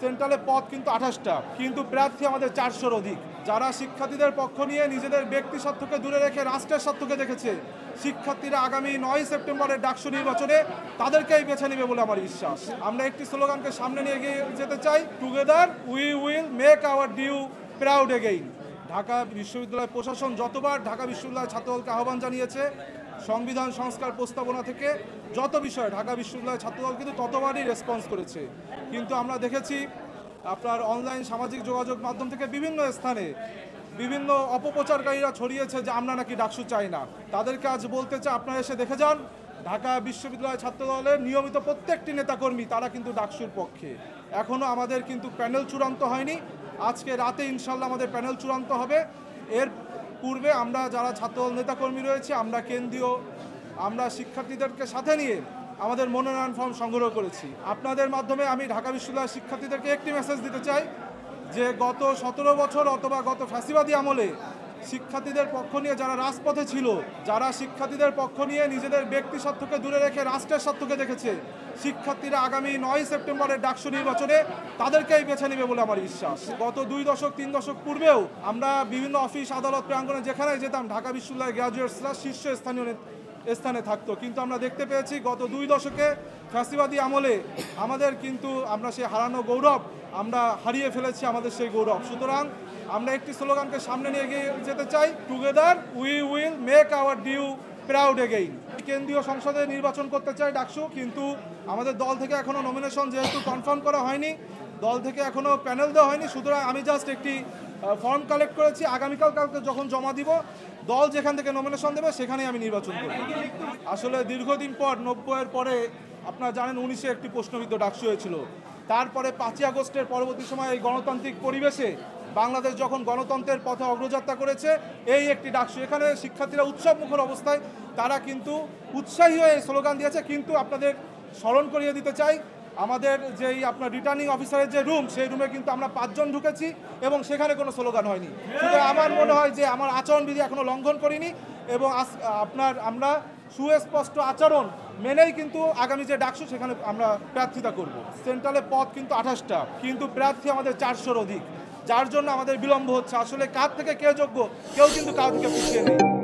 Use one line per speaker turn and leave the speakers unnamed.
সেন্ট্রালে পদ কিন্তু 28টা, কিন্তু প্রার্থী আমাদের 400-র অধিক। যারা শিক্ষার্থীদের পক্ষ নিয়ে নিজেদের ব্যক্তি স্বার্থকে দূরে রেখে রাষ্ট্রের স্বার্থকে দেখেছে, শিক্ষার্থীরা আগামী 9 সেপ্টেম্বরের ডাকসু নির্বাচনে তাদেরকেই বেছে নেবে বলে আমার বিশ্বাস। আমরা একটি স্লোগানকে সামনে নিয়ে এগিয়ে যেতে চাই, together we will make our DU proud again. Dhaka বিশ্ববিদ্যালয় প্রশাসন যতবার ঢাকা বিশ্ববিদ্যালয় ছাত্রদলকে আহ্বান জানিয়েছে, সংবিধান সংস্কার প্রস্তাবনা থেকে যত বিষয় ঢাকা বিশ্ববিদ্যালয় ছাত্রদল কিন্তু ততবারই রেসপন্স করেছে। কিন্তু আমরা দেখেছি আপনার অনলাইন সামাজিক যোগাযোগ মাধ্যম থেকে বিভিন্ন স্থানে বিভিন্ন অপপ্রচারকারীরা ছড়িয়েছে যে আমরা নাকি ডাকসু চাই না। তাদেরকে আজ বলতে চাই, আপনারা এসে দেখে যান ঢাকা বিশ্ববিদ্যালয় ছাত্রদলের নিয়মিত প্রত্যেকটি নেতাকর্মী তারা কিন্তু ডাকসুর পক্ষে। এখনও আমাদের কিন্তু প্যানেল চূড়ান্ত হয়নি, আজকে রাতে ইনশাল্লাহ আমাদের প্যানেল চূড়ান্ত হবে। এর পূর্বে আমরা যারা ছাত্রদল নেতাকর্মী রয়েছে আমরা শিক্ষার্থীদেরকে সাথে নিয়ে আমাদের মনোনয়ন ফর্ম সংগ্রহ করেছি। আপনাদের মাধ্যমে আমি ঢাকা বিশ্ববিদ্যালয়ের শিক্ষার্থীদেরকে একটি মেসেজ দিতে চাই যে গত 17 বছর অথবা গত ফ্যাসিবাদী আমলে শিক্ষার্থীদের পক্ষ নিয়ে যারা রাজপথে ছিল, যারা শিক্ষার্থীদের পক্ষ নিয়ে নিজেদের ব্যক্তি স্বার্থকে দূরে রেখে রাষ্ট্রের স্বার্থকে দেখেছে, শিক্ষার্থীরা আগামী 9 সেপ্টেম্বরের ডাকসু নির্বাচনে তাদেরকেই বেছে নেবে বলে আমার বিশ্বাস। গত 2 দশক 3 দশক পূর্বেও আমরা বিভিন্ন অফিস আদালত প্রাঙ্গণে যেখানে যেতাম ঢাকা বিশ্ববিদ্যালয়ের গ্র্যাজুয়েটসরা শীর্ষ স্থানে থাকতো, কিন্তু আমরা দেখতে পেয়েছি গত 2 দশকে ফ্যাসিবাদী আমলে আমরা সেই হারানো গৌরব আমরা হারিয়ে ফেলেছি, আমাদের সেই গৌরব। সুতরাং আমরা একটি স্লোগানকে সামনে নিয়ে এগিয়ে যেতে চাই, together we will make our DU proud again. কেন্দ্রীয় সংসদে নির্বাচন করতে চাই ডাকসু, কিন্তু আমাদের দল থেকে এখনও নমিনেশন যেহেতু কনফার্ম করা হয়নি, দল থেকে এখনও প্যানেল দেওয়া হয়নি, সুতরাং আমি জাস্ট একটি ফর্ম কালেক্ট করেছি। কালকে যখন জমা দিব, দল যেখান থেকে নমিনেশন দেবে সেখানেই আমি নির্বাচন করব। আসলে দীর্ঘদিন পর 90-এর পরে আপনারা জানেন 19-এ একটি প্রশ্নবিদ্ধ ডাকসু হয়েছিল। তারপরে 5ই আগস্টের পরবর্তী সময় এই গণতান্ত্রিক পরিবেশে বাংলাদেশ যখন গণতন্ত্রের পথে অগ্রযাত্রা করেছে, এই একটি ডাকসু, এখানে শিক্ষার্থীরা উৎসবমুখর অবস্থায় তারা কিন্তু উৎসাহী হয়ে স্লোগান দিয়েছে। কিন্তু আপনাদের স্মরণ করিয়ে দিতে চাই, আমাদের যেই আপনার রিটার্নিং অফিসারের যে রুম, সেই রুমে কিন্তু আমরা 5 জন ঢুকেছি এবং সেখানে কোনো স্লোগান হয়নি। সুতরাং আমার মনে হয় যে আমার আচরণবিধি এখনও লঙ্ঘন করিনি এবং আমরা সুস্পষ্ট আচরণ মেনেই কিন্তু আগামী যে ডাকসু সেখানে আমরা প্রার্থিতা করব। সেন্ট্রালে পদ কিন্তু 28টা, কিন্তু প্রার্থী আমাদের 400-র অধিক, যার জন্য আমাদের বিলম্ব হচ্ছে। আসলে কার থেকে কে যোগ্য, কেউ কিন্তু কারো থেকে পিছিয়ে নেই।